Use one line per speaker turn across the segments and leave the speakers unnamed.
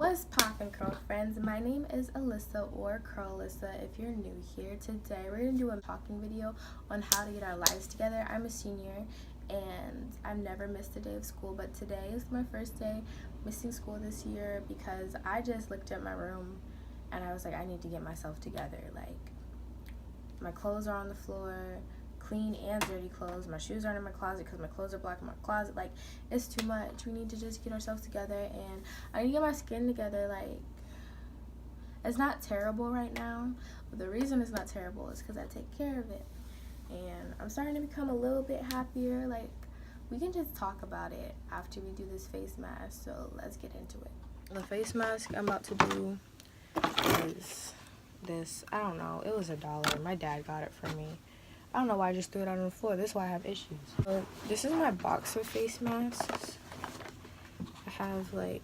What's poppin', curl friends? My name is Alyssa or Curlyssa if you're new here. Today we're gonna do a talking video on how to get our lives together. I'm a senior and I've never missed a day of school, but today is my first day missing school this year because I just looked at my room and I was like, I need to get myself together. Like, my clothes are on the floor, clean and dirty clothes. My shoes aren't in my closet because my clothes are blocking my closet. Like, it's too much. We need to just get ourselves together, and I need to get my skin together. Like, it's not terrible right now, but the reason it's not terrible is because I take care of it, and I'm starting to become a little bit happier. Like, we can just talk about it after we do this face mask, so let's get into it. The face mask I'm about to do is this. I don't know, it was $1. My dad got it for me. I don't know why I just threw it out on the floor. This is why I have issues. So this is my box of face masks. I have like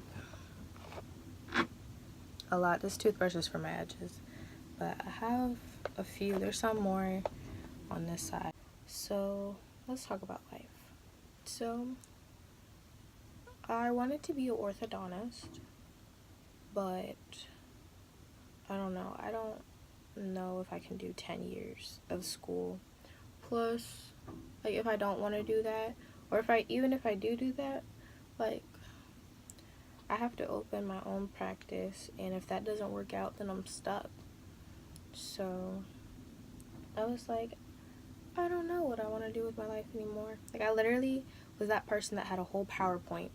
a lot. This toothbrush is for my edges, but I have a few. There's some more on this side. So let's talk about life. So I wanted to be an orthodontist, but I don't know. I don't know if I can do 10 years of school. Plus, like, if I don't want to do that, or even if I do that, like, I have to open my own practice, and if that doesn't work out, then I'm stuck. So I was like, I don't know what I want to do with my life anymore. Like, I literally was that person that had a whole PowerPoint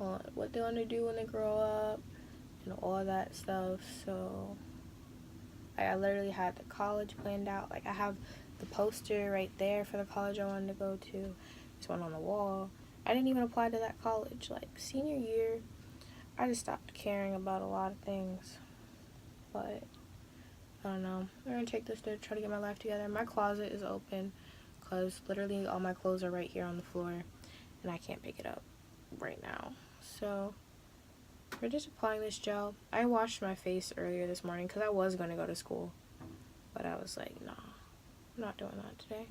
on what they want to do when they grow up and all that stuff. So I literally had the college planned out. Like, I have the poster right there for the college I wanted to go to. There's one on the wall. I didn't even apply to that college. Like, senior year, I just stopped caring about a lot of things. But I don't know. I'm gonna take this to try to get my life together. My closet is open because literally all my clothes are right here on the floor and I can't pick it up right now. So we're just applying this gel. I washed my face earlier this morning because I was going to go to school, but I was like, nah, I'm not doing that today.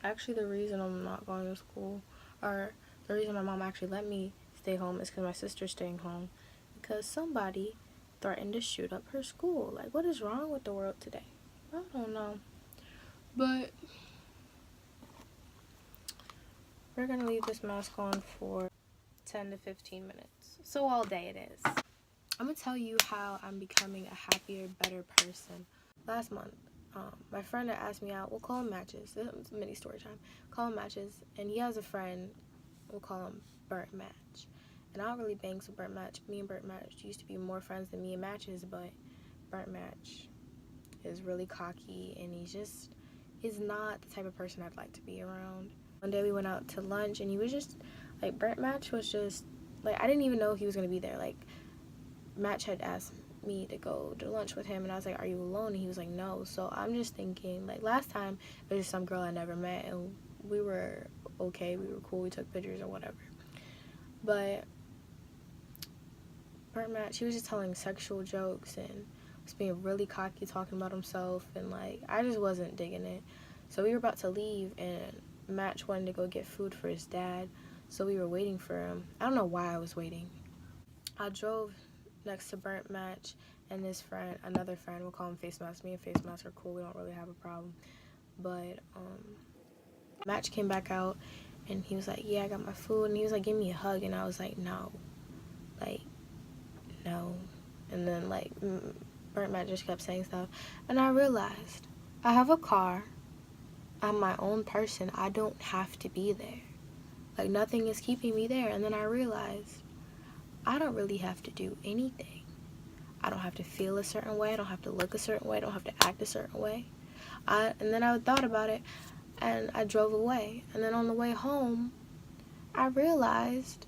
Actually, the reason I'm not going to school, or the reason my mom actually let me stay home, is because my sister's staying home because somebody threatened to shoot up her school. Like, what is wrong with the world today? I don't know. But we're going to leave this mask on for 10 to 15 minutes. So all day it is. I'm going to tell you how I'm becoming a happier, better person. Last month, my friend had asked me out. We'll call him Matches. It's mini story time. Call him Matches. And he has a friend. We'll call him Burnt Match. And I don't really bang with Burnt Match. Me and Burnt Match used to be more friends than me and Matches. But Burnt Match is really cocky. And he's not the type of person I'd like to be around. One day we went out to lunch. And he was just, like, Burnt Match was just, like, I didn't even know he was going to be there. Like, Match had asked me to go to lunch with him, and I was like, are you alone? And he was like, no. So I'm just thinking, like, last time it was just some girl I never met, and we were okay, we were cool, we took pictures or whatever. But Burnt Match, he was just telling sexual jokes and was being really cocky, talking about himself, and, like, I just wasn't digging it. So we were about to leave, and Match wanted to go get food for his dad, so we were waiting for him. I don't know why I was waiting. I drove next to Burnt Match and this friend, another friend, we'll call him Face Mask. Me and Face Mask are cool, we don't really have a problem. But Match came back out and he was like, yeah, I got my food, and he was like, give me a hug, and I was like, no. Like, no. And then, like, Burnt Match just kept saying stuff, and I realized I have a car, I'm my own person, I don't have to be there. Like, nothing is keeping me there. And then I realized I don't really have to do anything. I don't have to feel a certain way. I don't have to look a certain way. I don't have to act a certain way. And then I thought about it, and I drove away. And then on the way home, I realized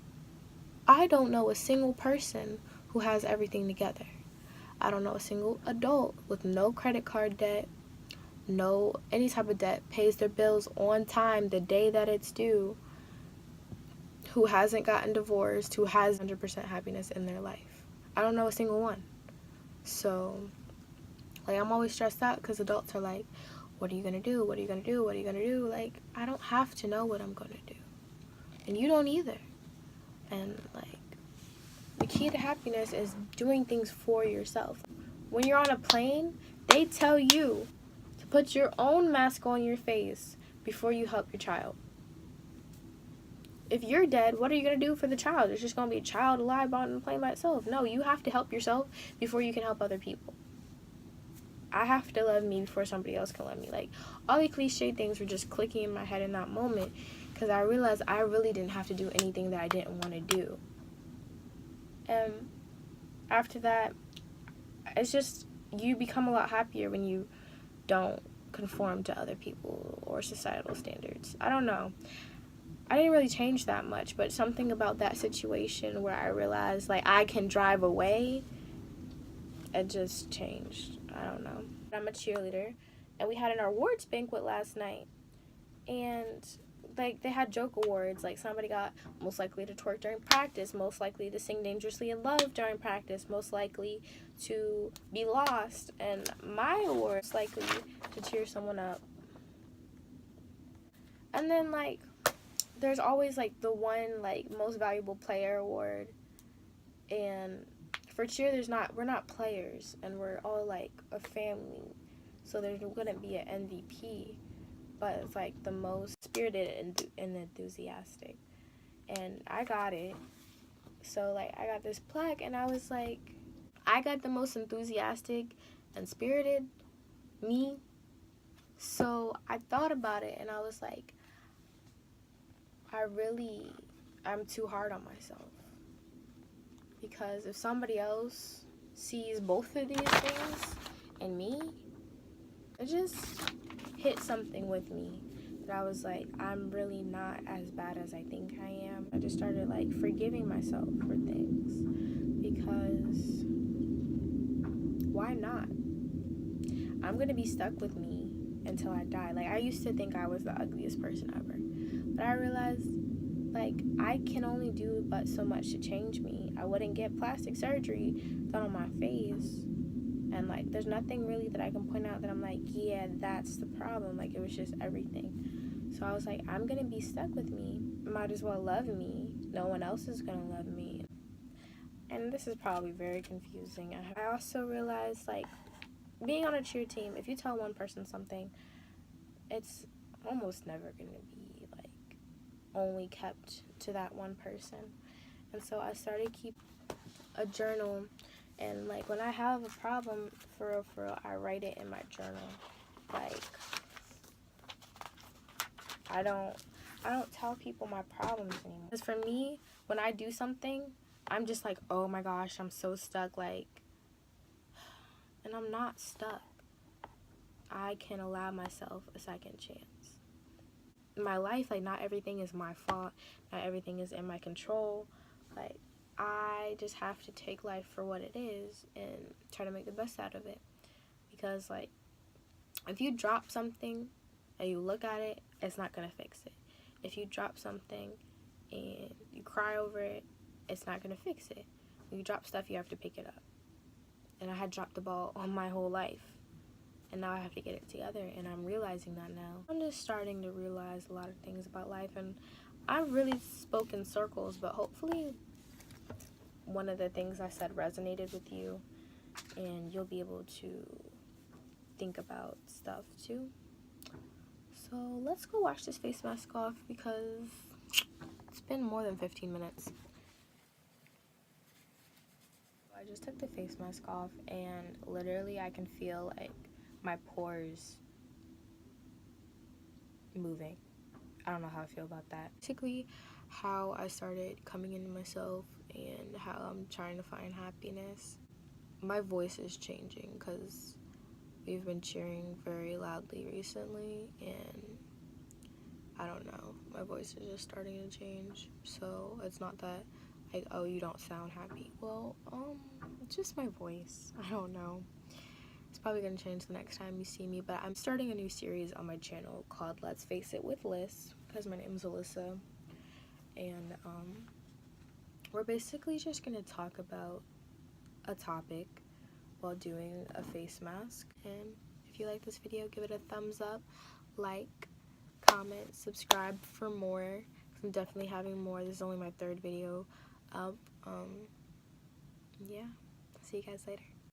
I don't know a single person who has everything together. I don't know a single adult with no credit card debt, no any type of debt, pays their bills on time the day that it's due, who hasn't gotten divorced, who has 100% happiness in their life. I don't know a single one. So, like, I'm always stressed out because adults are like, what are you going to do? What are you going to do? What are you going to do? Like, I don't have to know what I'm going to do. And you don't either. And, like, The key to happiness is doing things for yourself. When you're on a plane, they tell you to put your own mask on your face before you help your child. If you're dead, what are you going to do for the child? It's just going to be a child alive on the plane by itself. No, you have to help yourself before you can help other people. I have to love me before somebody else can love me. Like, all the cliche things were just clicking in my head in that moment because I realized I really didn't have to do anything that I didn't want to do. And after that, it's just, you become a lot happier when you don't conform to other people or societal standards. I don't know. I didn't really change that much, but something about that situation where I realized, like, I can drive away, it just changed. I don't know. I'm a cheerleader, and we had an awards banquet last night, and, like, they had joke awards. Like, somebody got most likely to twerk during practice, most likely to sing Dangerously in Love during practice, most likely to be lost, and my award is likely to cheer someone up. And then, like, there's always, like, the one, like, most valuable player award, and for cheer, we're not players, and we're all, like, a family, so there wouldn't be an MVP, but it's, like, the most spirited and enthusiastic, and I got it. So, like, I got this plaque, and I was like, I got the most enthusiastic and spirited, me. So I thought about it, and I was like, I'm too hard on myself. Because if somebody else sees both of these things in me, it just hit something with me. That I was like, I'm really not as bad as I think I am. I just started, like, forgiving myself for things. Because why not? I'm gonna be stuck with me until I die. Like, I used to think I was the ugliest person ever. But I realized, like, I can only do but so much to change me. I wouldn't get plastic surgery done on my face. And, like, there's nothing really that I can point out that I'm like, yeah, that's the problem. Like, it was just everything. So I was like, I'm going to be stuck with me. Might as well love me. No one else is going to love me. And this is probably very confusing. I also realized, like, being on a cheer team, if you tell one person something, it's almost never going to be, like, only kept to that one person. And so I started keep a journal, and, like, when I have a problem, for real, I write it in my journal. Like, I don't tell people my problems anymore. Because for me, when I do something, I'm just like, oh my gosh, I'm so stuck, like, and I'm not stuck. I can allow myself a second chance. In my life, like, not everything is my fault, not everything is in my control. Like, I just have to take life for what it is and try to make the best out of it. Because, like, if you drop something and you look at it, it's not gonna fix it. If you drop something and you cry over it, it's not gonna fix it. When you drop stuff, you have to pick it up. And I had dropped the ball on my whole life. And now I have to get it together, and I'm realizing that now. I'm just starting to realize a lot of things about life, and I've really spoke in circles, but hopefully one of the things I said resonated with you, and you'll be able to think about stuff too. So let's go wash this face mask off because it's been more than 15 minutes. I just took the face mask off, and literally I can feel, like, my pores moving. I don't know how I feel about that. Basically, how I started coming into myself and how I'm trying to find happiness. My voice is changing because we've been cheering very loudly recently, and I don't know, my voice is just starting to change. So it's not that, like, oh, you don't sound happy. Well, it's just my voice. I don't know. It's probably gonna change the next time you see me, but I'm starting a new series on my channel called Let's Face It with Lyss, because my name is Alyssa, and we're basically just gonna talk about a topic while doing a face mask. And if you like this video, give it a thumbs up, like, comment, subscribe for more. I'm definitely having more. This is only my third video up. Yeah. See you guys later.